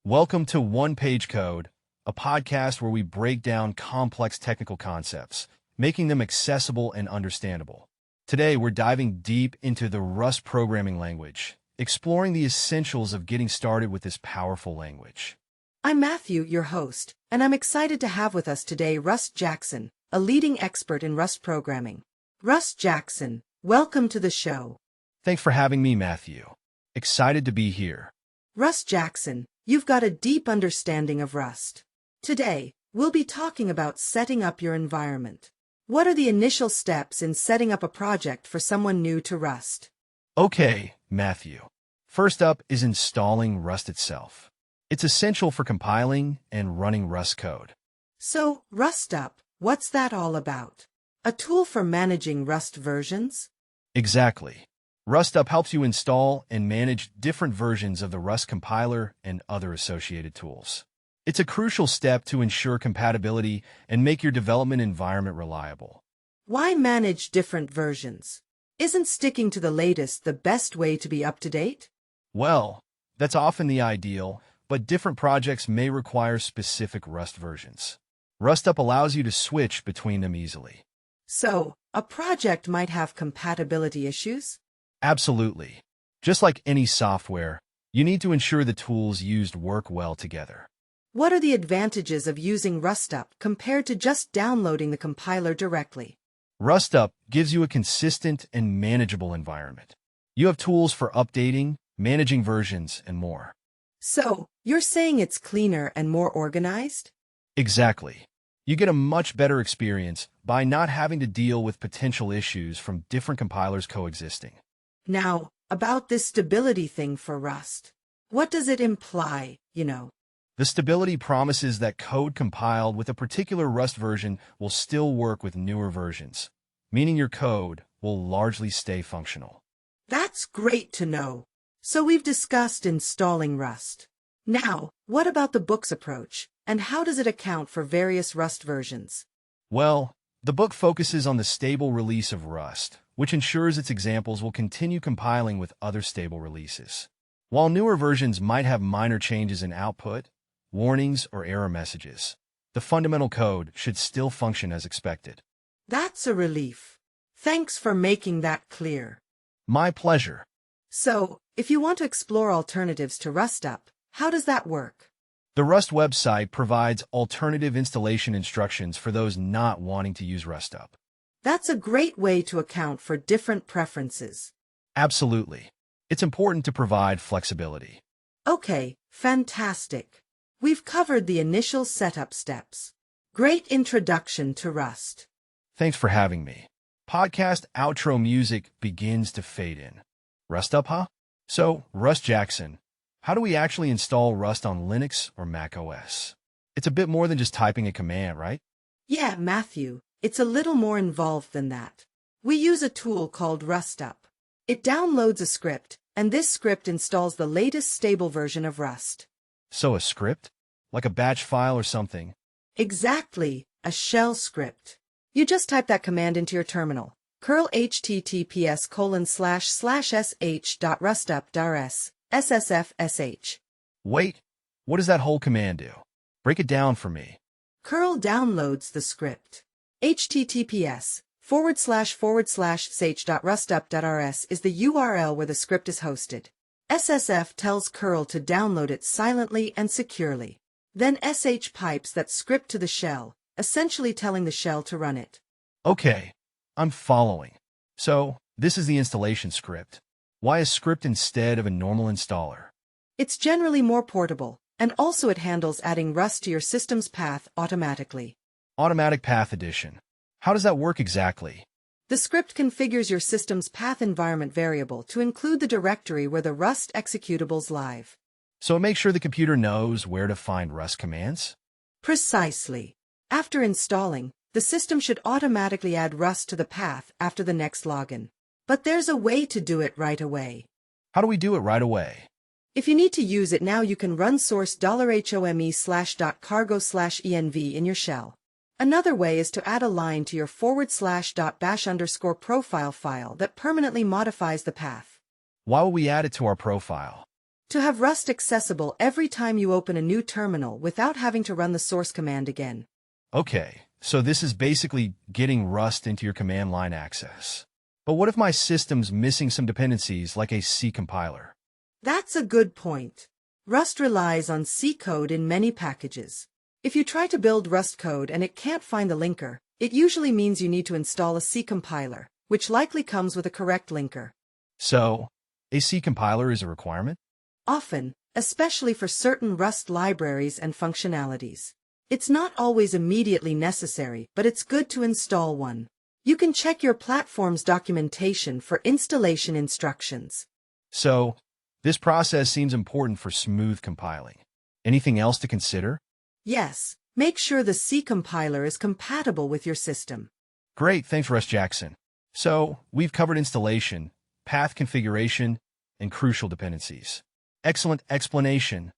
Welcome to One Page Code, a podcast where we break down complex technical concepts, making them accessible and understandable. Today, we're diving deep into the Rust programming language, exploring the essentials of getting started with this powerful language. I'm Matthew, your host, and I'm excited to have with us today Russ Jackson, a leading expert in Rust programming. Russ Jackson, welcome to the show. Thanks for having me, Matthew. Excited to be here. Russ Jackson, you've got a deep understanding of Rust. Today, we'll be talking about setting up your environment. What are the initial steps in setting up a project for someone new to Rust? Okay, Matthew. First up is installing Rust itself. It's essential for compiling and running Rust code. So, rustup, what's that all about? A tool for managing Rust versions? Exactly. rustup helps you install and manage different versions of the Rust compiler and other associated tools. It's a crucial step to ensure compatibility and make your development environment reliable. Why manage different versions? Isn't sticking to the latest the best way to be up to date? Well, that's often the ideal, but different projects may require specific Rust versions. rustup allows you to switch between them easily. So, a project might have compatibility issues? Absolutely. Just like any software, you need to ensure the tools used work well together. What are the advantages of using rustup compared to just downloading the compiler directly? rustup gives you a consistent and manageable environment. You have tools for updating, managing versions, and more. So, you're saying it's cleaner and more organized? Exactly. You get a much better experience by not having to deal with potential issues from different compilers coexisting. Now, about this stability thing for Rust. What does it imply, The stability promises that code compiled with a particular Rust version will still work with newer versions, meaning your code will largely stay functional. That's great to know. So we've discussed installing Rust. Now, what about the book's approach, and how does it account for various Rust versions? Well, the book focuses on the stable release of Rust, which ensures its examples will continue compiling with other stable releases. While newer versions might have minor changes in output, warnings, or error messages, the fundamental code should still function as expected. That's a relief. Thanks for making that clear. My pleasure. So, if you want to explore alternatives to rustup, how does that work? The Rust website provides alternative installation instructions for those not wanting to use rustup. That's a great way to account for different preferences. Absolutely. It's important to provide flexibility. Okay, fantastic. We've covered the initial setup steps. Great introduction to Rust. Thanks for having me. Podcast outro music begins to fade in. rustup, huh? So, Russ Jackson, how do we actually install Rust on Linux or macOS? It's a bit more than just typing a command, right? Yeah, Matthew, it's a little more involved than that. We use a tool called rustup. It downloads a script, and this script installs the latest stable version of Rust. So a script? Like a batch file or something? Exactly, a shell script. You just type that command into your terminal. curl https://sh.rustup.rs, ssfsh. Wait, what does that whole command do? Break it down for me. Curl downloads the script. https://sh.rustup.rs is the URL where the script is hosted. SSF tells curl to download it silently and securely. Then sh pipes that script to the shell, essentially telling the shell to run it. Okay, I'm following. So, this is the installation script. Why a script instead of a normal installer? It's generally more portable, and also it handles adding Rust to your system's path automatically. Automatic Path Addition. How does that work exactly? The script configures your system's path environment variable to include the directory where the Rust executable's live. So it makes sure the computer knows where to find Rust commands? Precisely. After installing, the system should automatically add Rust to the path after the next login. But there's a way to do it right away. How do we do it right away? If you need to use it now, you can run source $home/.cargo/env in your shell. Another way is to add a line to your /bash_profile file that permanently modifies the path. Why will we add it to our profile? To have Rust accessible every time you open a new terminal without having to run the source command again. Okay, so this is basically getting Rust into your command line access. But what if my system's missing some dependencies like a C compiler? That's a good point. Rust relies on C code in many packages. If you try to build Rust code and it can't find the linker, it usually means you need to install a C compiler, which likely comes with a correct linker. So, a C compiler is a requirement? Often, especially for certain Rust libraries and functionalities. It's not always immediately necessary, but it's good to install one. You can check your platform's documentation for installation instructions. So, this process seems important for smooth compiling. Anything else to consider? Yes, make sure the C compiler is compatible with your system. Great, thanks Russ Jackson. So, we've covered installation, path configuration, and crucial dependencies. Excellent explanation.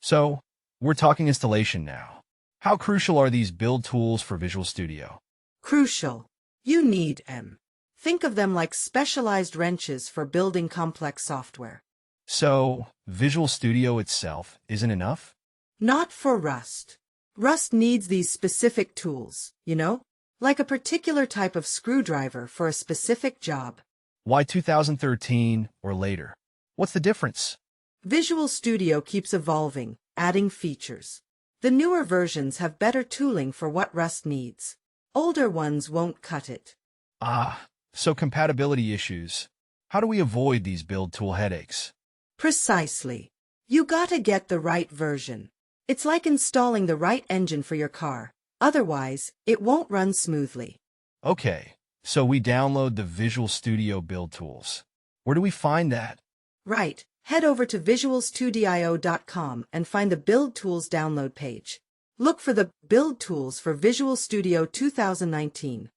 So, we're talking installation now. How crucial are these build tools for Visual Studio? Crucial. You need them. Think of them like specialized wrenches for building complex software. So, Visual Studio itself isn't enough? Not for Rust. Rust needs these specific tools, like a particular type of screwdriver for a specific job. Why 2013 or later? What's the difference? Visual Studio keeps evolving, adding features. The newer versions have better tooling for what Rust needs. Older ones won't cut it. So compatibility issues. How do we avoid these build tool headaches? Precisely. You gotta get the right version. It's like installing the right engine for your car. Otherwise, it won't run smoothly. Okay, so we download the Visual Studio build tools. Where do we find that? Right. Head over to visualstudio.com and find the Build Tools download page. Look for the Build Tools for Visual Studio 2019.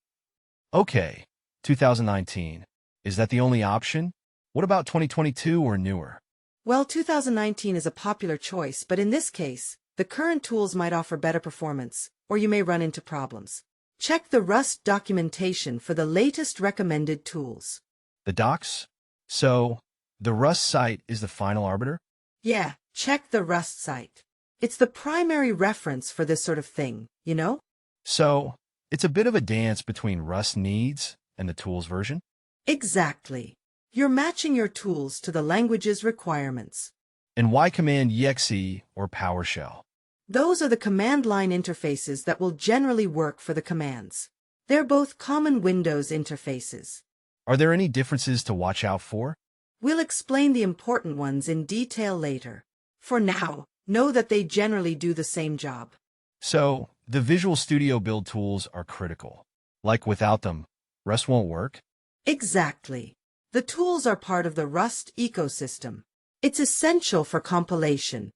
Okay, 2019. Is that the only option? What about 2022 or newer? Well, 2019 is a popular choice, but in this case, the current tools might offer better performance, or you may run into problems. Check the Rust documentation for the latest recommended tools. The docs? So, the Rust site is the final arbiter? Yeah, check the Rust site. It's the primary reference for this sort of thing, So, it's a bit of a dance between Rust needs and the tools version? Exactly. You're matching your tools to the language's requirements. And why Command EXE or PowerShell? Those are the command line interfaces that will generally work for the commands. They're both common Windows interfaces. Are there any differences to watch out for? We'll explain the important ones in detail later. For now, know that they generally do the same job. So, the Visual Studio build tools are critical. Like without them, Rust won't work? Exactly. The tools are part of the Rust ecosystem. It's essential for compilation,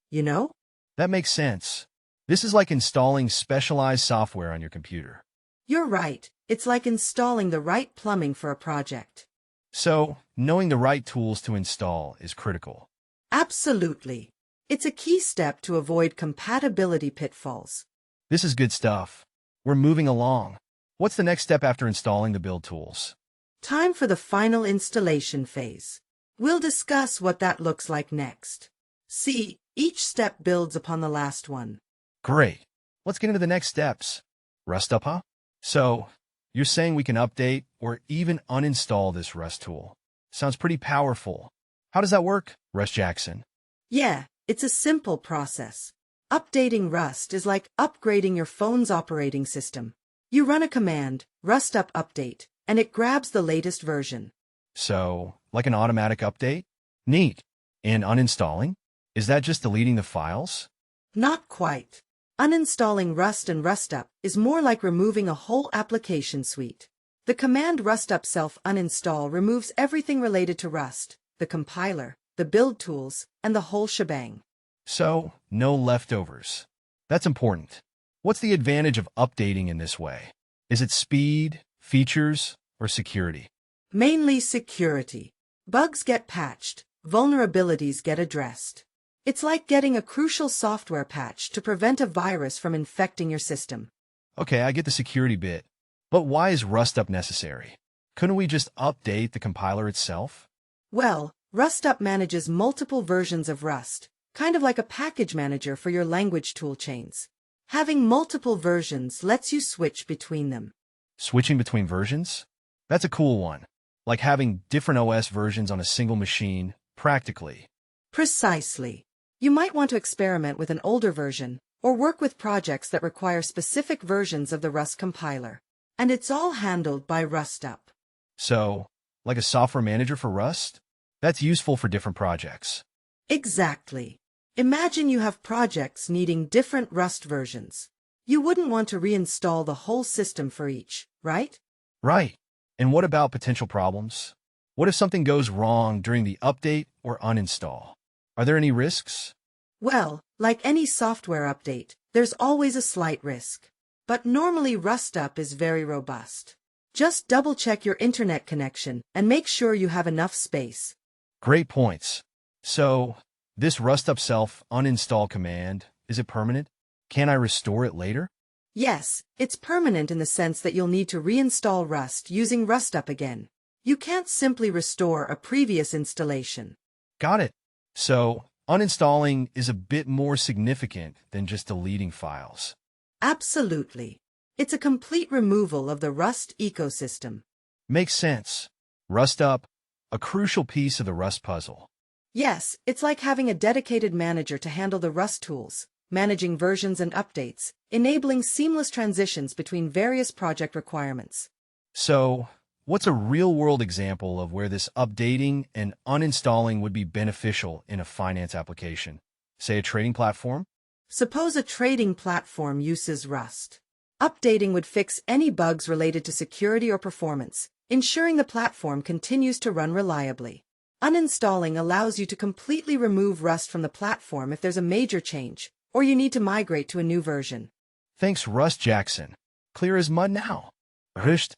That makes sense. This is like installing specialized software on your computer. You're right. It's like installing the right plumbing for a project. So, knowing the right tools to install is critical. Absolutely. It's a key step to avoid compatibility pitfalls. This is good stuff. We're moving along. What's the next step after installing the build tools? Time for the final installation phase. We'll discuss what that looks like next. See, each step builds upon the last one. Great. Let's get into the next steps. Rustup, huh? So, you're saying we can update or even uninstall this Rust tool. Sounds pretty powerful. How does that work, Russ Jackson? Yeah, it's a simple process. Updating Rust is like upgrading your phone's operating system. You run a command, rustup update, and it grabs the latest version. So, like an automatic update? Neat. And uninstalling? Is that just deleting the files? Not quite. Uninstalling Rust and rustup is more like removing a whole application suite. The command rustup self-uninstall removes everything related to Rust, the compiler, the build tools, and the whole shebang. So, no leftovers. That's important. What's the advantage of updating in this way? Is it speed, features, or security? Mainly security. Bugs get patched, vulnerabilities get addressed. It's like getting a crucial software patch to prevent a virus from infecting your system. Okay, I get the security bit. But why is rustup necessary? Couldn't we just update the compiler itself? Well, Rustup manages multiple versions of Rust, kind of like a package manager for your language toolchains. Having multiple versions lets you switch between them. Switching between versions? That's a cool one. Like having different OS versions on a single machine, practically. Precisely. You might want to experiment with an older version, or work with projects that require specific versions of the Rust compiler. And it's all handled by rustup. So, like a software manager for Rust? That's useful for different projects. Exactly. Imagine you have projects needing different Rust versions. You wouldn't want to reinstall the whole system for each, right? Right. And what about potential problems? What if something goes wrong during the update or uninstall? Are there any risks? Well, like any software update, there's always a slight risk. But normally rustup is very robust. Just double-check your internet connection and make sure you have enough space. Great points. So, this rustup self uninstall command, is it permanent? Can I restore it later? Yes, it's permanent in the sense that you'll need to reinstall Rust using rustup again. You can't simply restore a previous installation. Got it. So, uninstalling is a bit more significant than just deleting files. Absolutely. It's a complete removal of the Rust ecosystem. Makes sense. Rustup, a crucial piece of the Rust puzzle. Yes, it's like having a dedicated manager to handle the Rust tools, managing versions and updates, enabling seamless transitions between various project requirements. So, what's a real-world example of where this updating and uninstalling would be beneficial in a finance application? Say a trading platform? Suppose a trading platform uses Rust. Updating would fix any bugs related to security or performance, ensuring the platform continues to run reliably. Uninstalling allows you to completely remove Rust from the platform if there's a major change, or you need to migrate to a new version. Thanks, Russ Jackson. Clear as mud now. Rusht.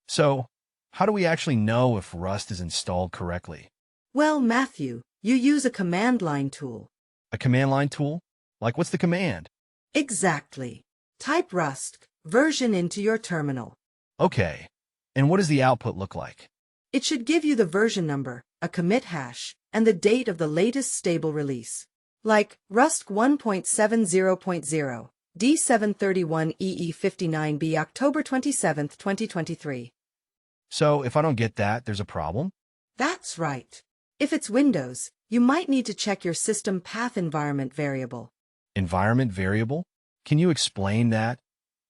So, how do we actually know if Rust is installed correctly? Well, Matthew, you use a command line tool. A command line tool? Like, what's the command? Exactly. Type Rust version into your terminal. Okay. And what does the output look like? It should give you the version number, a commit hash, and the date of the latest stable release. Like Rust 1.70.0, D731EE59B, October 27, 2023. So, if I don't get that, there's a problem? That's right. If it's Windows, you might need to check your system path environment variable. Environment variable? Can you explain that,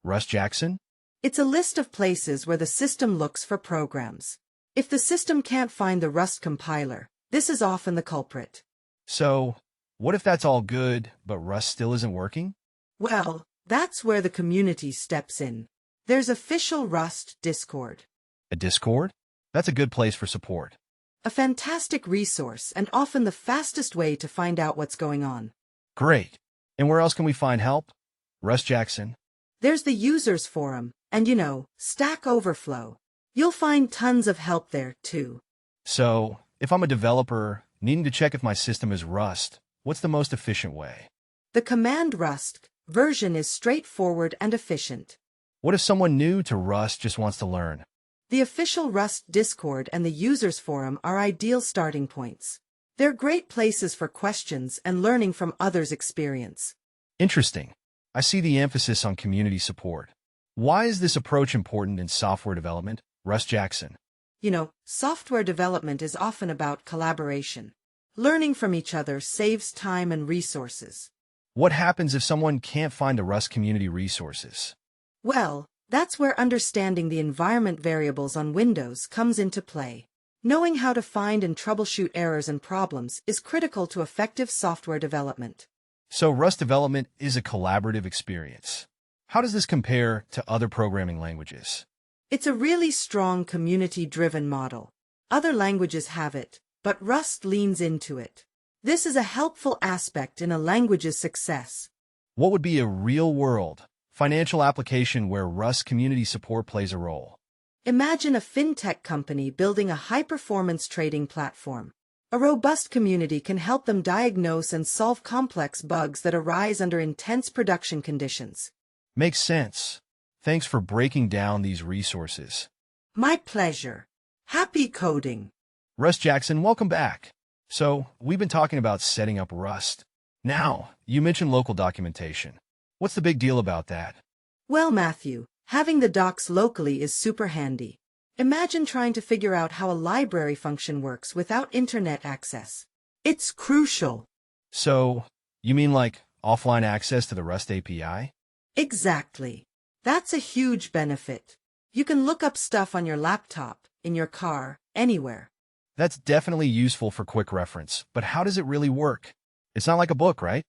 Russ Jackson? It's a list of places where the system looks for programs. If the system can't find the Rust compiler, this is often the culprit. So, what if that's all good, but Rust still isn't working? Well, that's where the community steps in. There's official Rust Discord. A Discord? That's a good place for support. A fantastic resource and often the fastest way to find out what's going on. Great. And where else can we find help? Russ Jackson. There's the users forum, and Stack Overflow. You'll find tons of help there, too. So, if I'm a developer needing to check if my system is Rust, what's the most efficient way? The command Rust version is straightforward and efficient. What if someone new to Rust just wants to learn? The official Rust Discord and the users forum are ideal starting points. They're great places for questions and learning from others' experience. Interesting. I see the emphasis on community support. Why is this approach important in software development, Russ Jackson? Software development is often about collaboration. Learning from each other saves time and resources. What happens if someone can't find the Rust community resources? Well, that's where understanding the environment variables on Windows comes into play. Knowing how to find and troubleshoot errors and problems is critical to effective software development. So Rust development is a collaborative experience. How does this compare to other programming languages? It's a really strong community-driven model. Other languages have it, but Rust leans into it. This is a helpful aspect in a language's success. What would be a real-world financial application where Rust community support plays a role? Imagine a fintech company building a high-performance trading platform. A robust community can help them diagnose and solve complex bugs that arise under intense production conditions. Makes sense. Thanks for breaking down these resources. My pleasure. Happy coding! Russ Jackson, welcome back. So, we've been talking about setting up Rust. Now, you mentioned local documentation. What's the big deal about that? Well, Matthew, having the docs locally is super handy. Imagine trying to figure out how a library function works without internet access. It's crucial. So, you mean like offline access to the Rust API? Exactly. That's a huge benefit. You can look up stuff on your laptop, in your car, anywhere. That's definitely useful for quick reference, but how does it really work? It's not like a book, right?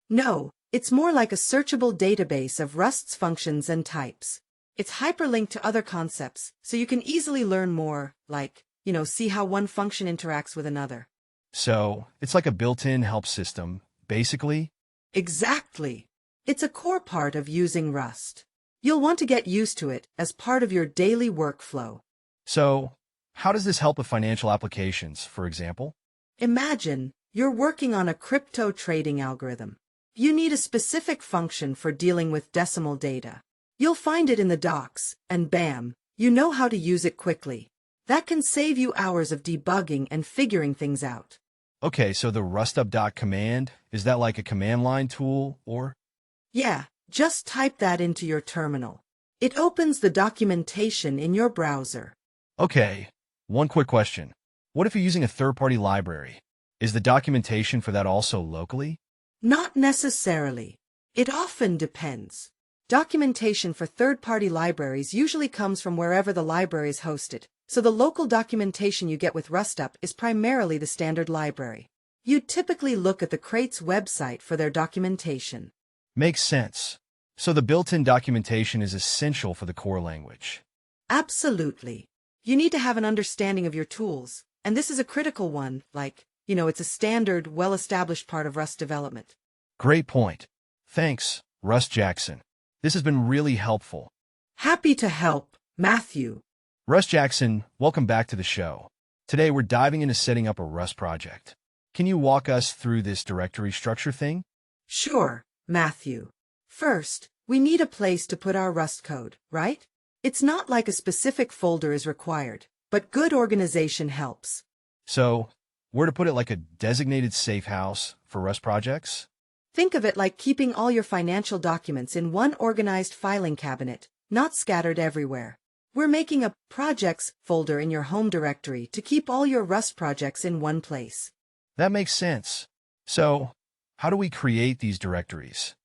No, it's more like a searchable database of Rust's functions and types. It's hyperlinked to other concepts, so you can easily learn more, like, see how one function interacts with another. So, it's like a built-in help system, basically? Exactly. It's a core part of using Rust. You'll want to get used to it as part of your daily workflow. So, how does this help with financial applications, for example? Imagine you're working on a crypto trading algorithm. You need a specific function for dealing with decimal data. You'll find it in the docs, and bam, you know how to use it quickly. That can save you hours of debugging and figuring things out. Okay, so the rustup command, is that like a command line tool, or? Yeah, just type that into your terminal. It opens the documentation in your browser. Okay, one quick question. What if you're using a third-party library? Is the documentation for that also locally? Not necessarily. It often depends. Documentation for third-party libraries usually comes from wherever the library is hosted, so the local documentation you get with rustup is primarily the standard library. You'd typically look at the crate's website for their documentation. Makes sense. So the built-in documentation is essential for the core language. Absolutely. You need to have an understanding of your tools, and this is a critical one, it's a standard, well-established part of Rust development. Great point. Thanks, Russ Jackson. This has been really helpful. Happy to help, Matthew. Russ Jackson, welcome back to the show. Today we're diving into setting up a Rust project. Can you walk us through this directory structure thing? Sure, Matthew. First, we need a place to put our Rust code, right? It's not like a specific folder is required, but good organization helps. So, where to put it, like a designated safe house for Rust projects? Think of it like keeping all your financial documents in one organized filing cabinet, not scattered everywhere. We're making a projects folder in your home directory to keep all your Rust projects in one place. That makes sense. So, how do we create these directories?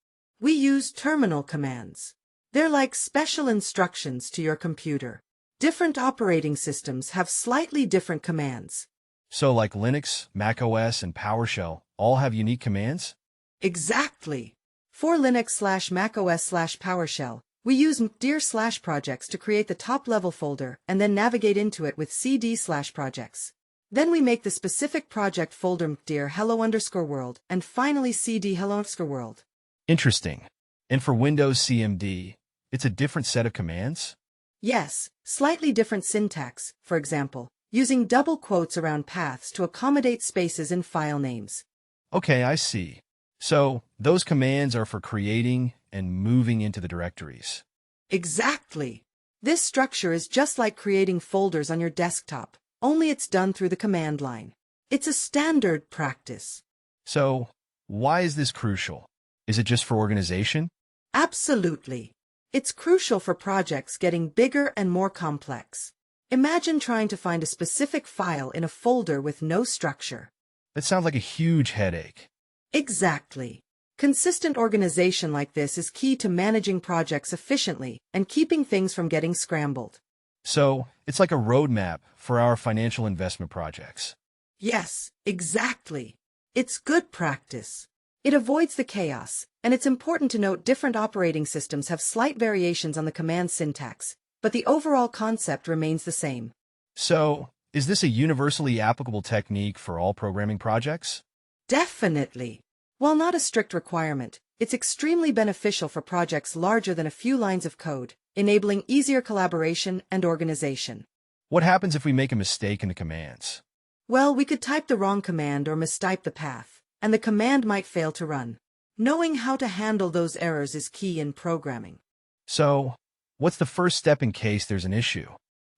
We use terminal commands. They're like special instructions to your computer. Different operating systems have slightly different commands. So like Linux, macOS, and PowerShell all have unique commands? Exactly. For Linux/macOS/PowerShell, we use mkdir/projects to create the top-level folder and then navigate into it with cd/projects. Then we make the specific project folder mkdir hello_world and finally cd hello_world. Interesting. And for Windows CMD, it's a different set of commands? Yes, slightly different syntax, for example, using double quotes around paths to accommodate spaces in file names. Okay, I see. So, those commands are for creating and moving into the directories. Exactly. This structure is just like creating folders on your desktop, only it's done through the command line. It's a standard practice. So, why is this crucial? Is it just for organization? Absolutely. It's crucial for projects getting bigger and more complex. Imagine trying to find a specific file in a folder with no structure. That sounds like a huge headache. Exactly. Consistent organization like this is key to managing projects efficiently and keeping things from getting scrambled. So, it's like a roadmap for our financial investment projects. Yes, exactly. It's good practice. It avoids the chaos, and it's important to note different operating systems have slight variations on the command syntax, but the overall concept remains the same. So, is this a universally applicable technique for all programming projects? Definitely. While not a strict requirement, it's extremely beneficial for projects larger than a few lines of code, enabling easier collaboration and organization. What happens if we make a mistake in the commands? Well, we could type the wrong command or mistype the path, and the command might fail to run. Knowing how to handle those errors is key in programming. So, what's the first step in case there's an issue?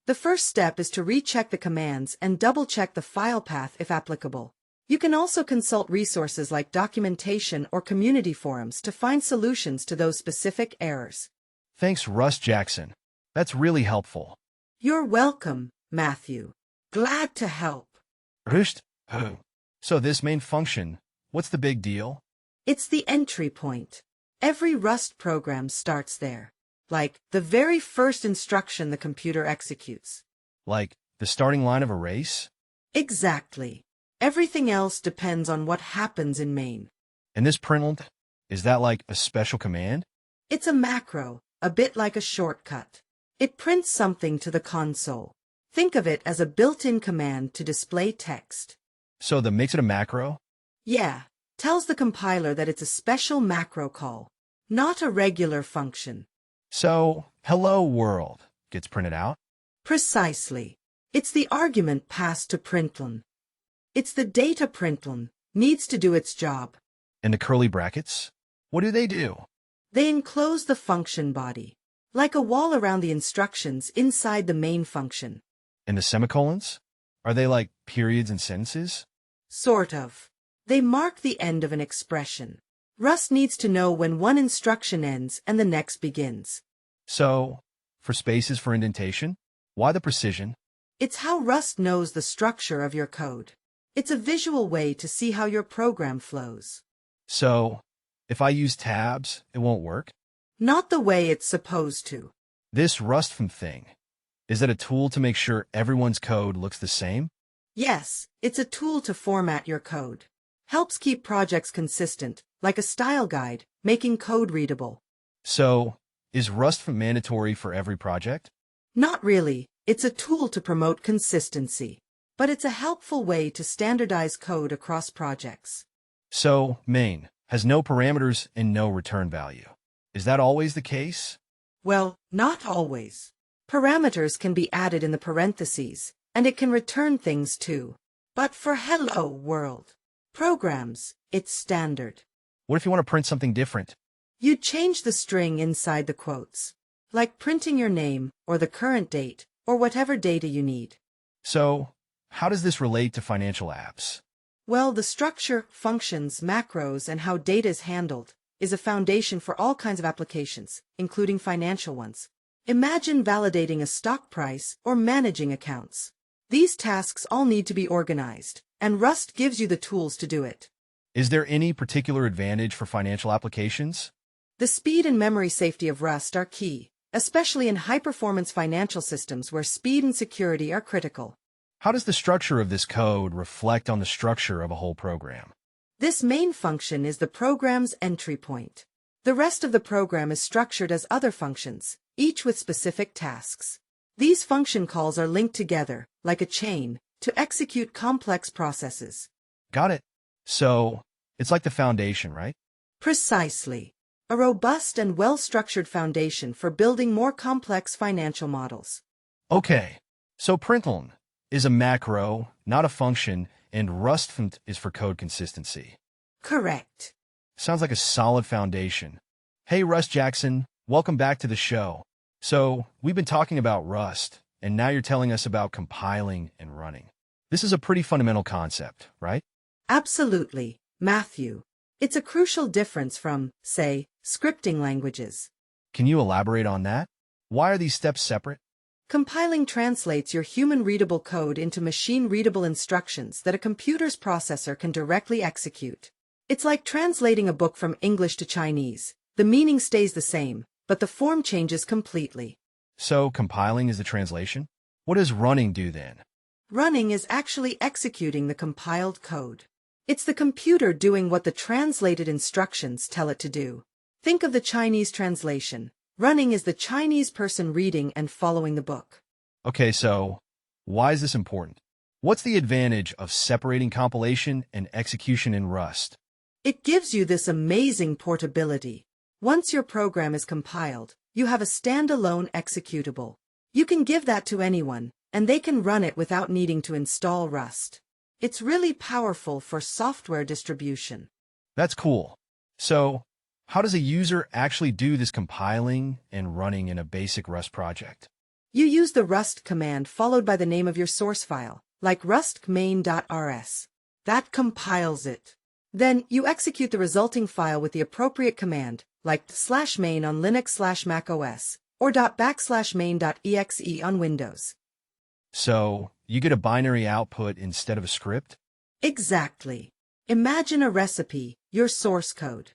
The first step is to recheck the commands and double-check the file path if applicable. You can also consult resources like documentation or community forums to find solutions to those specific errors. Thanks, Russ Jackson. That's really helpful. You're welcome, Matthew. Glad to help. Rust. So this main function, what's the big deal? It's the entry point. Every Rust program starts there. Like the very first instruction the computer executes. Like the starting line of a race? Exactly. Everything else depends on what happens in main. And this println, is that like a special command? It's a macro, a bit like a shortcut. It prints something to the console. Think of it as a built-in command to display text. So that makes it a macro? Yeah, tells the compiler that it's a special macro call, not a regular function. So, hello world gets printed out? Precisely. It's the argument passed to println. It's the data println, needs to do its job. And the curly brackets? What do? They enclose the function body, like a wall around the instructions inside the main function. And the semicolons? Are they like periods and sentences? Sort of. They mark the end of an expression. Rust needs to know when one instruction ends and the next begins. So, for spaces for indentation? Why the precision? It's how Rust knows the structure of your code. It's a visual way to see how your program flows. So, if I use tabs, it won't work? Not the way it's supposed to. This rustfm thing, is that a tool to make sure everyone's code looks the same? Yes, it's a tool to format your code. Helps keep projects consistent, like a style guide, making code readable. So, is rustfm mandatory for every project? Not really. It's a tool to promote consistency. But it's a helpful way to standardize code across projects. So, main has no parameters and no return value. Is that always the case? Well, not always. Parameters can be added in the parentheses, and it can return things too. But for hello world programs, it's standard. What if you want to print something different? You change the string inside the quotes, like printing your name or the current date or whatever data you need. So, how does this relate to financial apps? Well, the structure, functions, macros, and how data is handled is a foundation for all kinds of applications, including financial ones. Imagine validating a stock price or managing accounts. These tasks all need to be organized, and Rust gives you the tools to do it. Is there any particular advantage for financial applications? The speed and memory safety of Rust are key, especially in high-performance financial systems where speed and security are critical. How does the structure of this code reflect on the structure of a whole program? This main function is the program's entry point. The rest of the program is structured as other functions, each with specific tasks. These function calls are linked together, like a chain, to execute complex processes. Got it. So, it's like the foundation, right? Precisely. A robust and well-structured foundation for building more complex financial models. Okay, so println is a macro, not a function, and rustfm is for code consistency. Correct. Sounds like a solid foundation. Hey, Russ Jackson, welcome back to the show. So, we've been talking about Rust, and now you're telling us about compiling and running. This is a pretty fundamental concept, right? Absolutely, Matthew. It's a crucial difference from, say, scripting languages. Can you elaborate on that? Why are these steps separate? Compiling translates your human-readable code into machine-readable instructions that a computer's processor can directly execute. It's like translating a book from English to Chinese. The meaning stays the same, but the form changes completely. So, compiling is the translation? What does running do then? Running is actually executing the compiled code. It's the computer doing what the translated instructions tell it to do. Think of the Chinese translation. Running is the Chinese person reading and following the book. Okay, so why is this important? What's the advantage of separating compilation and execution in Rust? It gives you this amazing portability. Once your program is compiled, you have a standalone executable. You can give that to anyone, and they can run it without needing to install Rust. It's really powerful for software distribution. That's cool. So, how does a user actually do this compiling and running in a basic Rust project? You use the rust command followed by the name of your source file, like rustmain.rs. That compiles it. Then, you execute the resulting file with the appropriate command, like /main on Linux/macOS, or .\main.exe on Windows. So, you get a binary output instead of a script? Exactly. Imagine a recipe, your source code.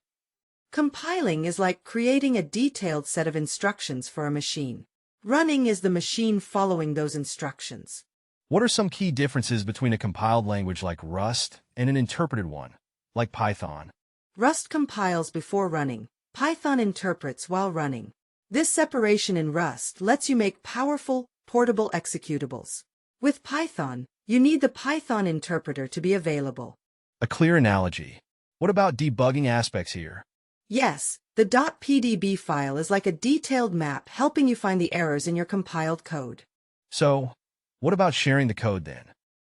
Compiling is like creating a detailed set of instructions for a machine. Running is the machine following those instructions. What are some key differences between a compiled language like Rust and an interpreted one, like Python? Rust compiles before running. Python interprets while running. This separation in Rust lets you make powerful, portable executables. With Python, you need the Python interpreter to be available. A clear analogy. What about debugging aspects here? Yes, the .pdb file is like a detailed map helping you find the errors in your compiled code. So, what about sharing the code then?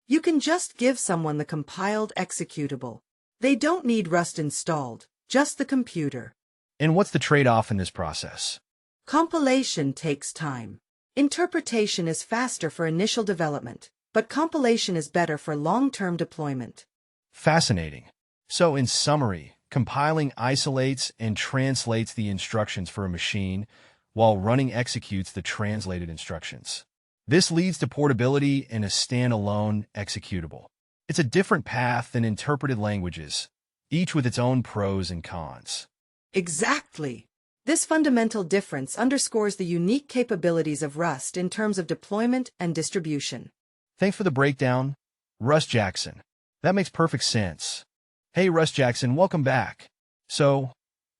You can just give someone the compiled executable. They don't need Rust installed, just the computer. And what's the trade-off in this process? Compilation takes time. Interpretation is faster for initial development, but compilation is better for long-term deployment. Fascinating. So, in summary, compiling isolates and translates the instructions for a machine, while running executes the translated instructions. This leads to portability and a standalone executable. It's a different path than interpreted languages, each with its own pros and cons. Exactly. This fundamental difference underscores the unique capabilities of Rust in terms of deployment and distribution. Thanks for the breakdown, Russ Jackson. That makes perfect sense. Hey, Russ Jackson, welcome back. So,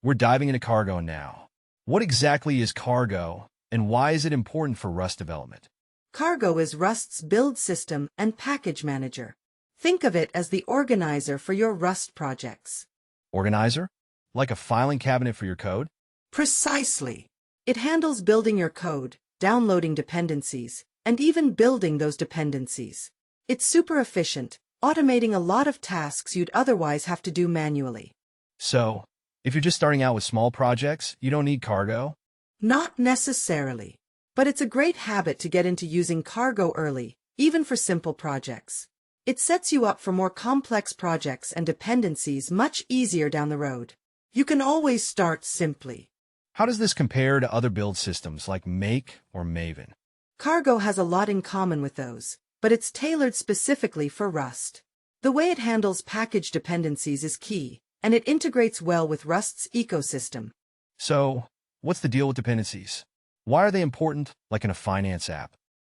we're diving into Cargo now. What exactly is Cargo, and why is it important for Rust development? Cargo is Rust's build system and package manager. Think of it as the organizer for your Rust projects. Organizer? Like a filing cabinet for your code? Precisely. It handles building your code, downloading dependencies, and even building those dependencies. It's super efficient, automating a lot of tasks you'd otherwise have to do manually. So, if you're just starting out with small projects, you don't need Cargo? Not necessarily. But it's a great habit to get into using Cargo early, even for simple projects. It sets you up for more complex projects and dependencies much easier down the road. You can always start simply. How does this compare to other build systems like Make or Maven? Cargo has a lot in common with those, but it's tailored specifically for Rust. The way it handles package dependencies is key, and it integrates well with Rust's ecosystem. So, what's the deal with dependencies? Why are they important, like in a finance app?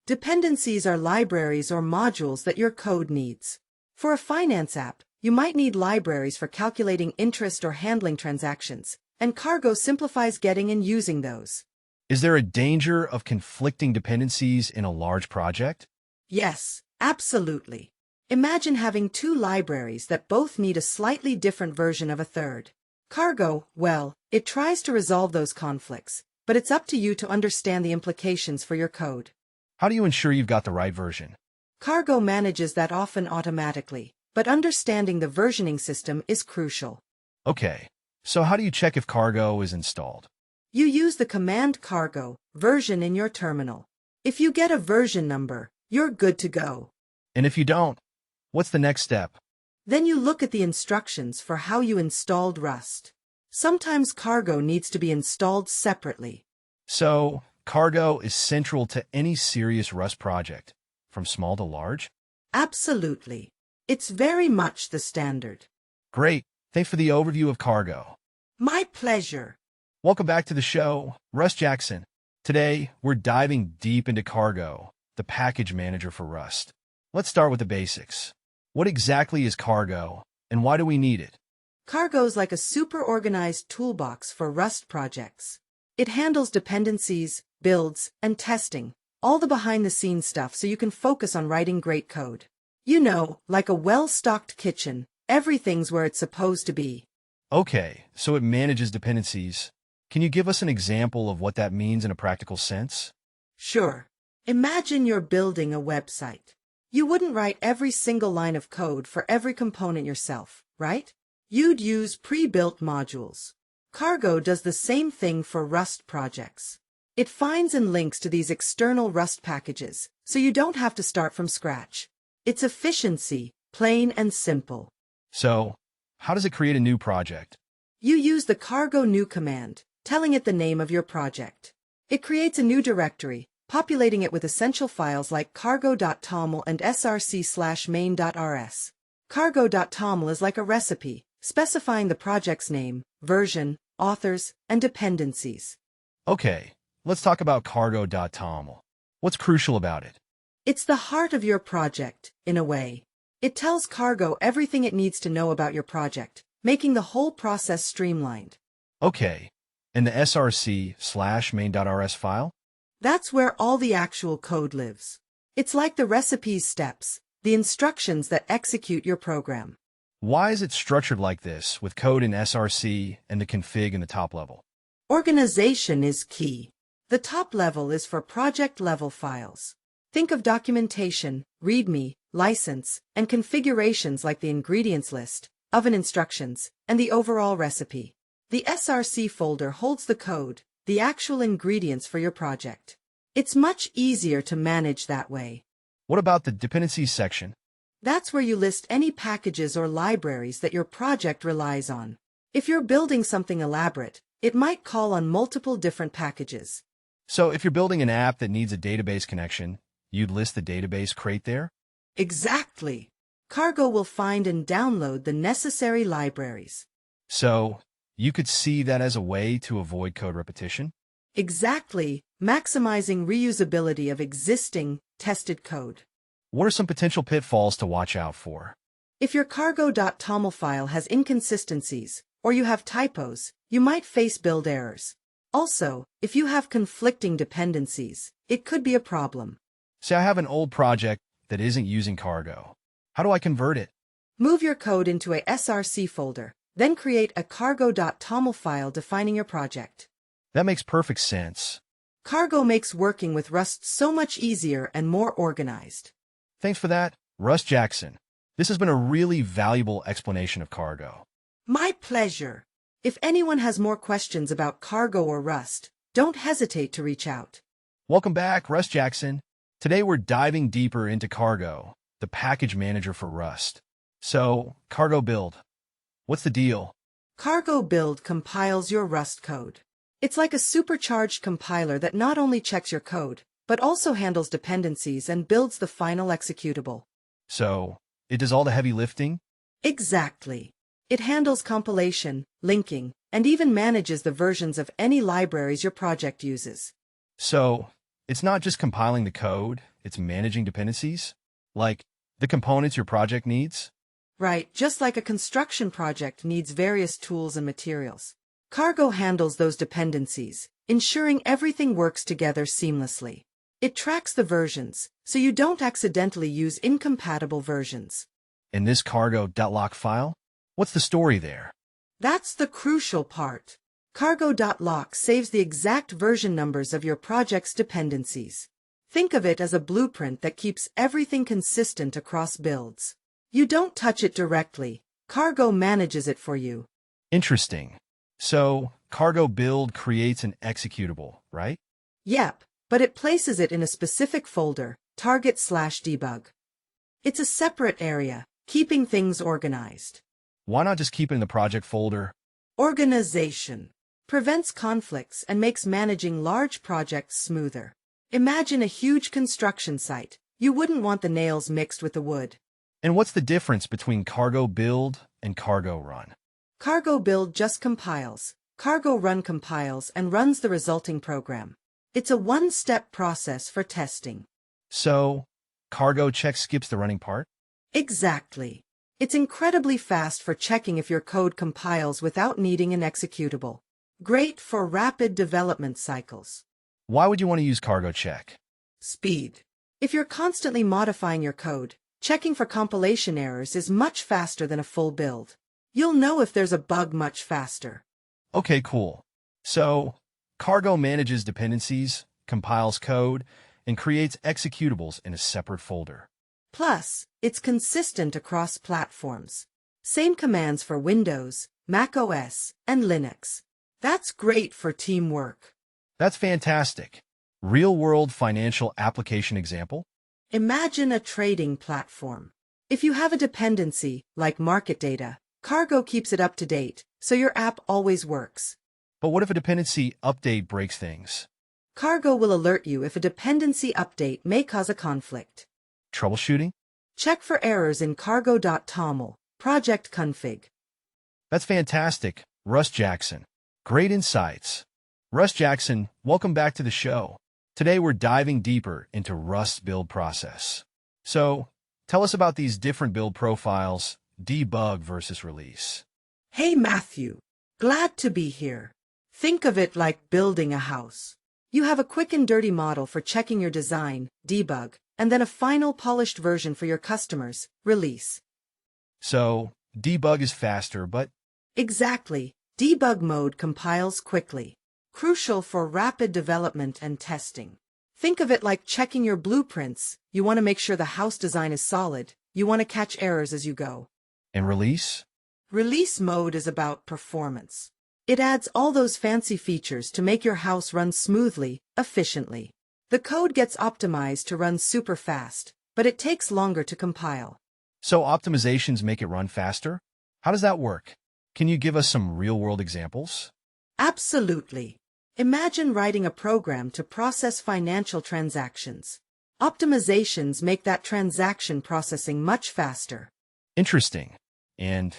Dependencies are libraries or modules that your code needs. For a finance app, you might need libraries for calculating interest or handling transactions, and Cargo simplifies getting and using those. Is there a danger of conflicting dependencies in a large project? Yes, absolutely. Imagine having two libraries that both need a slightly different version of a third. Cargo, well, it tries to resolve those conflicts, but it's up to you to understand the implications for your code. How do you ensure you've got the right version? Cargo manages that often automatically, but understanding the versioning system is crucial. Okay, so how do you check if Cargo is installed? You use the command cargo version in your terminal. If you get a version number, you're good to go. And if you don't, what's the next step? Then you look at the instructions for how you installed Rust. Sometimes Cargo needs to be installed separately. So, Cargo is central to any serious Rust project, from small to large? Absolutely. It's very much the standard. Great. Thanks for the overview of Cargo. My pleasure. Welcome back to the show, Russ Jackson. Today, we're diving deep into Cargo, the package manager for Rust. Let's start with the basics. What exactly is Cargo, and why do we need it? Cargo's like a super organized toolbox for Rust projects. It handles dependencies, builds, and testing, all the behind-the-scenes stuff so you can focus on writing great code. You know, like a well-stocked kitchen, everything's where it's supposed to be. Okay, so it manages dependencies. Can you give us an example of what that means in a practical sense? Sure. Imagine you're building a website. You wouldn't write every single line of code for every component yourself, right? You'd use pre-built modules. Cargo does the same thing for Rust projects. It finds and links to these external Rust packages, so you don't have to start from scratch. It's efficiency, plain and simple. So, how does it create a new project? You use the cargo new command, telling it the name of your project. It creates a new directory, populating it with essential files like cargo.toml and src/main.rs. Cargo.toml is like a recipe, specifying the project's name, version, authors, and dependencies. Okay, let's talk about cargo.toml. What's crucial about it? It's the heart of your project, in a way. It tells Cargo everything it needs to know about your project, making the whole process streamlined. Okay, and the src/main.rs file? That's where all the actual code lives. It's like the recipe's steps, the instructions that execute your program. Why is it structured like this, with code in src and the config in the top level? Organization is key. The top level is for project-level files. Think of documentation, README, license, and configurations like the ingredients list, oven instructions, and the overall recipe. The src folder holds the code, the actual ingredients for your project. It's much easier to manage that way. What about the dependencies section? That's where you list any packages or libraries that your project relies on. If you're building something elaborate, it might call on multiple different packages. So if you're building an app that needs a database connection, you'd list the database crate there? Exactly. Cargo will find and download the necessary libraries. So you could see that as a way to avoid code repetition? Exactly, maximizing reusability of existing, tested code. What are some potential pitfalls to watch out for? If your cargo.toml file has inconsistencies, or you have typos, you might face build errors. Also, if you have conflicting dependencies, it could be a problem. Say I have an old project that isn't using Cargo. How do I convert it? Move your code into a src folder, then create a cargo.toml file defining your project. That makes perfect sense. Cargo makes working with Rust so much easier and more organized. Thanks for that, Russ Jackson. This has been a really valuable explanation of Cargo. My pleasure. If anyone has more questions about Cargo or Rust, don't hesitate to reach out. Welcome back, Russ Jackson. Today we're diving deeper into Cargo, the package manager for Rust. So, Cargo build. What's the deal? Cargo build compiles your Rust code. It's like a supercharged compiler that not only checks your code, but also handles dependencies and builds the final executable. So, it does all the heavy lifting? Exactly. It handles compilation, linking, and even manages the versions of any libraries your project uses. So, it's not just compiling the code, it's managing dependencies? Like, the components your project needs? Right, just like a construction project needs various tools and materials. Cargo handles those dependencies, ensuring everything works together seamlessly. It tracks the versions, so you don't accidentally use incompatible versions. In this cargo.lock file? What's the story there? That's the crucial part. Cargo.lock saves the exact version numbers of your project's dependencies. Think of it as a blueprint that keeps everything consistent across builds. You don't touch it directly. Cargo manages it for you. Interesting. So, Cargo build creates an executable, right? Yep, but it places it in a specific folder, target/debug. It's a separate area, keeping things organized. Why not just keep it in the project folder? Organization prevents conflicts and makes managing large projects smoother. Imagine a huge construction site. You wouldn't want the nails mixed with the wood. And what's the difference between Cargo build and Cargo run? Cargo build just compiles. Cargo run compiles and runs the resulting program. It's a one-step process for testing. So, Cargo check skips the running part? Exactly. It's incredibly fast for checking if your code compiles without needing an executable. Great for rapid development cycles. Why would you want to use Cargo check? Speed. If you're constantly modifying your code, checking for compilation errors is much faster than a full build. You'll know if there's a bug much faster. Okay, cool. So, Cargo manages dependencies, compiles code, and creates executables in a separate folder. Plus, it's consistent across platforms. Same commands for Windows, macOS, and Linux. That's great for teamwork. That's fantastic. Real-world financial application example? Imagine a trading platform. If you have a dependency, like market data, Cargo keeps it up to date, so your app always works. But what if a dependency update breaks things? Cargo will alert you if a dependency update may cause a conflict. Troubleshooting? Check for errors in cargo.toml, project config. That's fantastic, Russ Jackson. Great insights. Russ Jackson, welcome back to the show. Today we're diving deeper into Rust's build process. So, tell us about these different build profiles, debug versus release. Hey Matthew, glad to be here. Think of it like building a house. You have a quick and dirty model for checking your design, debug, and then a final polished version for your customers, release. So, debug is faster, but Exactly. Debug mode compiles quickly. Crucial for rapid development and testing. Think of it like checking your blueprints. You want to make sure the house design is solid. You want to catch errors as you go. in release? Release mode is about performance. It adds all those fancy features to make your house run smoothly, efficiently. The code gets optimized to run super fast, but it takes longer to compile. So optimizations make it run faster? How does that work? Can you give us some real-world examples? Absolutely. Imagine writing a program to process financial transactions. Optimizations make that transaction processing much faster. Interesting. And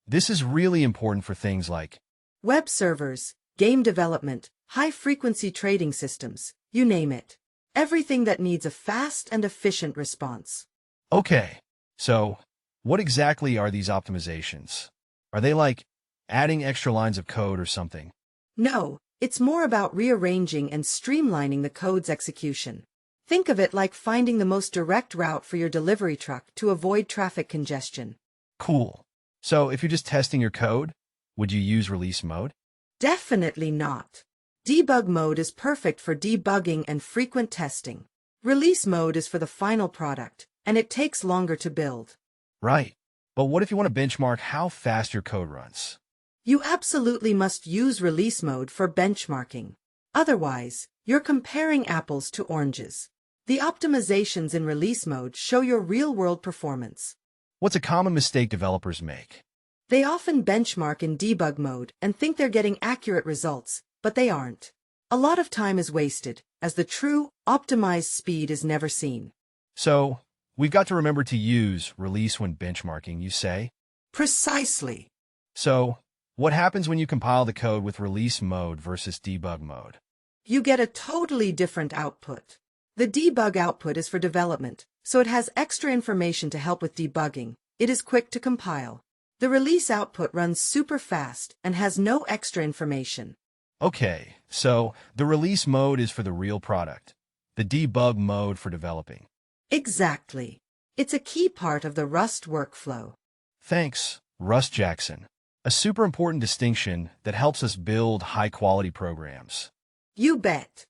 this is really important for things like Web servers, game development, high-frequency trading systems, you name it. Everything that needs a fast and efficient response. Okay, so what exactly are these optimizations? Are they like adding extra lines of code or something? No, it's more about rearranging and streamlining the code's execution. Think of it like finding the most direct route for your delivery truck to avoid traffic congestion. Cool. So if you're just testing your code, would you use release mode? Definitely not. Debug mode is perfect for debugging and frequent testing. Release mode is for the final product, and it takes longer to build. Right. But what if you want to benchmark how fast your code runs? You absolutely must use release mode for benchmarking. Otherwise, you're comparing apples to oranges. The optimizations in release mode show your real-world performance. What's a common mistake developers make? They often benchmark in debug mode and think they're getting accurate results, but they aren't. A lot of time is wasted, as the true, optimized speed is never seen. So, we've got to remember to use release when benchmarking, you say? Precisely. So, what happens when you compile the code with release mode versus debug mode? You get a totally different output. The debug output is for development, so it has extra information to help with debugging. It is quick to compile. The release output runs super fast and has no extra information. Okay, so the release mode is for the real product, the debug mode for developing. Exactly. It's a key part of the Rust workflow. Thanks, Russ Jackson. A super important distinction that helps us build high-quality programs. You bet.